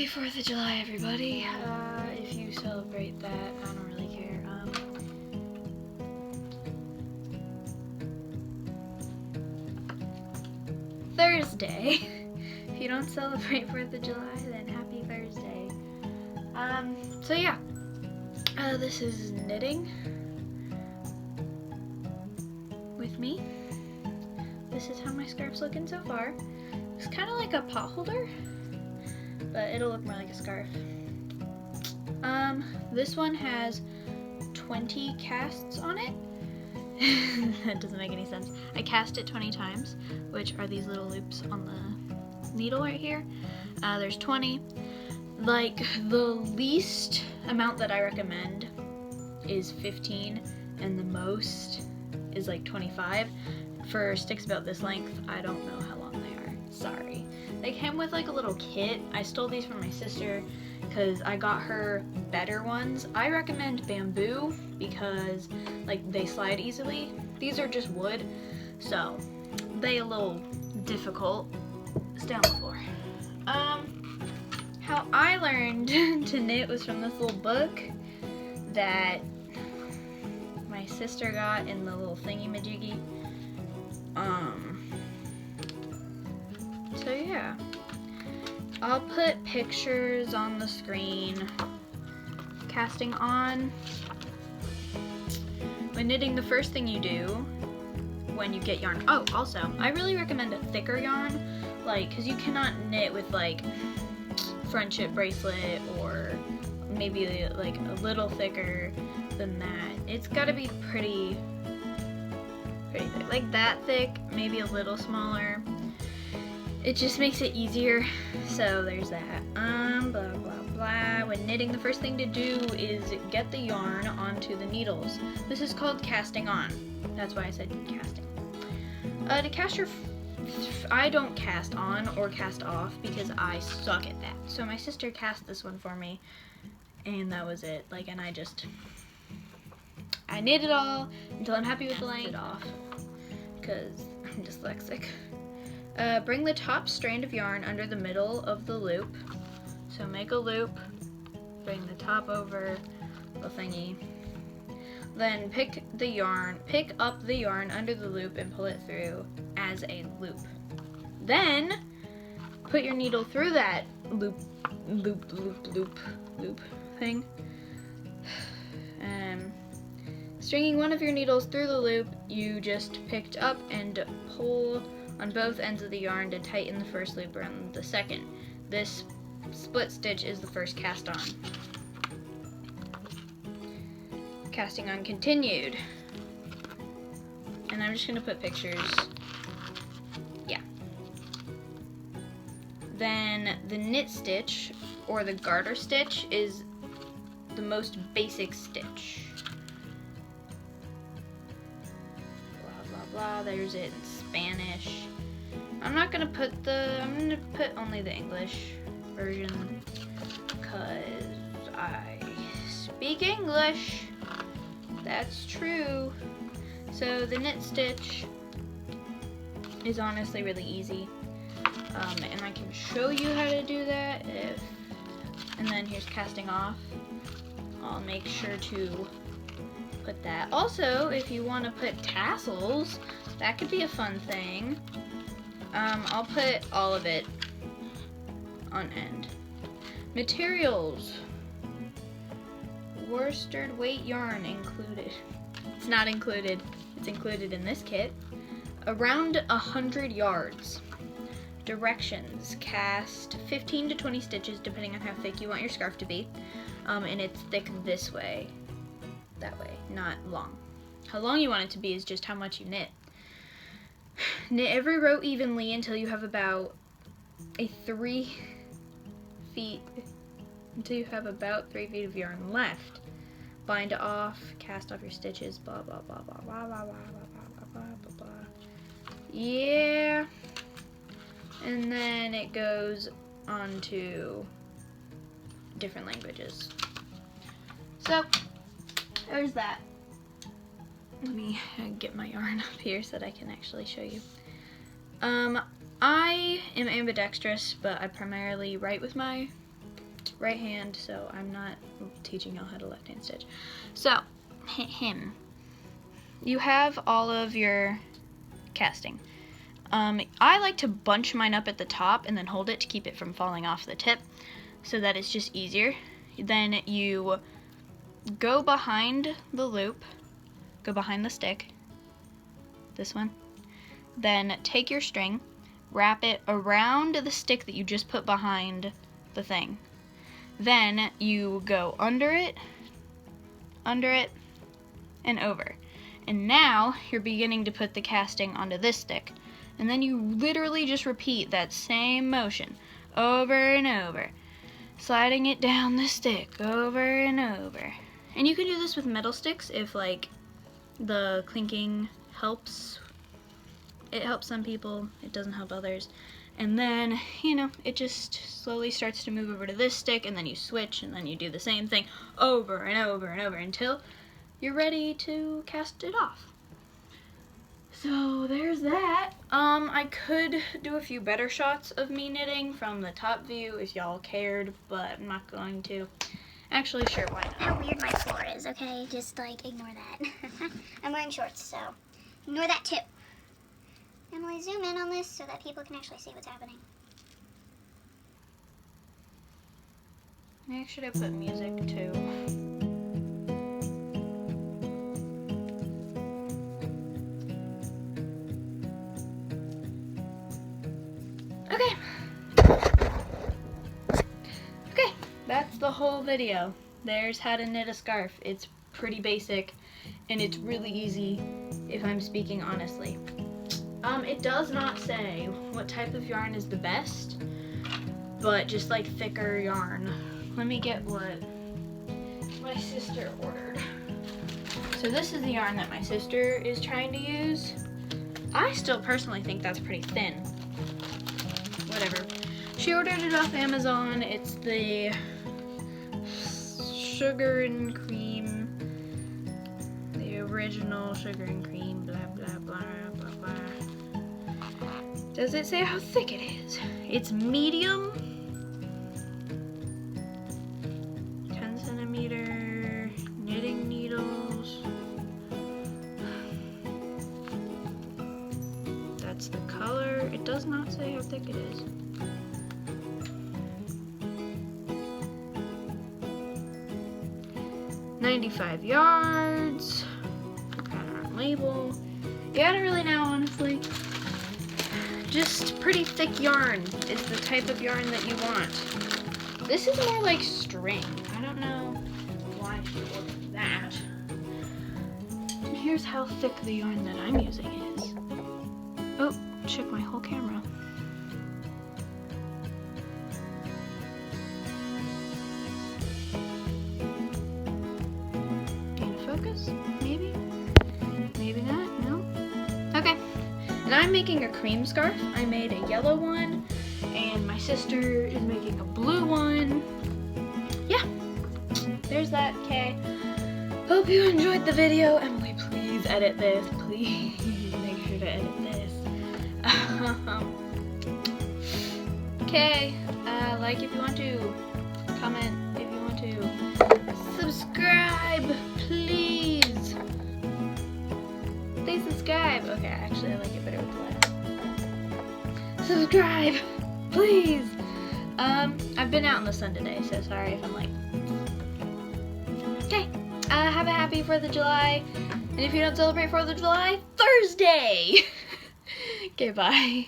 Happy 4th of July, everybody. If you celebrate that, I don't really care. Thursday. If you don't celebrate 4th of July, then happy Thursday. So yeah. This is knitting with me. This is how my scarf's looking so far. It's kind of like a pot holder, but it'll look more like a scarf. This one has 20 casts on it. That doesn't make any sense. I cast it 20 times, which are these little loops on the needle right here. There's 20. Like, the least amount that I recommend is 15, and the most is like 25. For sticks about this length, I don't know how long they are. Sorry. They came with like a little kit. I stole these from my sister because I got her better ones. I recommend bamboo because like they slide easily. These are just wood, so they a little difficult. Stay on the floor. How I learned to knit was from this little book that my sister got in the little thingy-majiggy. So yeah, I'll put pictures on the screen. Casting on. When knitting, the first thing you do when you get yarn. Oh, also, I really recommend a thicker yarn, like, because you cannot knit with like friendship bracelet or maybe like a little thicker than that. It's gotta be pretty thick, like that thick, maybe a little smaller. It just makes it easier. So there's that. Blah blah blah. When knitting, the first thing to do is get the yarn onto the needles. This is called casting on. That's why I said casting. To cast your I don't cast on or cast off because I suck at that. So my sister cast this one for me, and that was it. Like, and I knit it all until I'm happy with the length off because I'm dyslexic. Bring the top strand of yarn under the middle of the loop. So make a loop, bring the top over the thingy. Then pick up the yarn under the loop and pull it through as a loop. Then put your needle through that loop thing. Stringing one of your needles through the loop you just picked up and pull on both ends of the yarn to tighten the first loop around the second. This split stitch is the first cast on. Casting on continued. And I'm just gonna put pictures. Yeah. Then the knit stitch, or the garter stitch, is the most basic stitch. Blah, blah, blah. There's it in Spanish. I'm gonna put only the English version because I speak English. That's true. So the knit stitch is honestly really easy. And I can show you how to do that and then here's casting off. I'll make sure to put that. Also, if you want to put tassels, that could be a fun thing. I'll put all of it on end. Materials. Worsted weight yarn included. It's not included. It's included in this kit. Around 100 yards. Directions. Cast 15 to 20 stitches depending on how thick you want your scarf to be. And it's thick this way. That way, not long. How long you want it to be is just how much you knit. Knit every row evenly until you have about 3 feet of yarn left. Bind off, cast off your stitches, blah blah blah blah blah blah blah blah blah blah blah. Yeah. And then it goes on to different languages. So there's that. Let me get my yarn up here so that I can actually show you. I am ambidextrous, but I primarily write with my right hand, so I'm not teaching y'all how to left hand stitch. So, you have all of your casting. I like to bunch mine up at the top and then hold it to keep it from falling off the tip, so that it's just easier. Then you go behind the loop, go behind the stick, this one, then take your string, wrap it around the stick that you just put behind the thing. Then you go under it, and over. And now you're beginning to put the casting onto this stick. And then you literally just repeat that same motion over and over, sliding it down the stick over and over. And you can do this with metal sticks if like the clinking helps. It helps some people, it doesn't help others. And then, you know, it just slowly starts to move over to this stick, and then you switch, and then you do the same thing over and over and over until you're ready to cast it off. So there's that. I could do a few better shots of me knitting from the top view if y'all cared, but I'm not going to. Actually, sure, why not? How weird my floor is, okay? Just, like, ignore that. I'm wearing shorts, so ignore that too. Emily, zoom in on this so that people can actually see what's happening. Maybe should I put music too? Okay, that's the whole video. There's how to knit a scarf. It's pretty basic, and it's really easy if I'm speaking honestly. It does not say what type of yarn is the best, but just like thicker yarn. Let me get what my sister ordered. So this is the yarn that my sister is trying to use. I still personally think that's pretty thin. Whatever. She ordered it off Amazon. It's the sugar and cream, the original sugar and cream, blah, blah, blah, blah, blah. Does it say how thick it is? It's medium, 10 centimeter knitting needles. That's the color. It does not say how thick it is. $95 yards. Got it on label. You gotta really know, honestly. Just pretty thick yarn is the type of yarn that you want. This is more like string. I don't know why she ordered that. And here's how thick the yarn that I'm using is. Oh, shook my whole camera. Focus? Maybe? Maybe not? No? Okay. And I'm making a cream scarf. I made a yellow one, and my sister is making a blue one. Yeah. There's that, okay. Hope you enjoyed the video. Emily, please edit this. Please make sure to edit this. Okay. Like if you want to. Comment if you want to. Subscribe, please. Please subscribe. Okay, actually I like it better with the letter. Subscribe, please. I've been out in the sun today, so sorry if I'm like. Okay. Have a happy 4th of July. And if you don't celebrate 4th of July, Thursday. Okay, bye.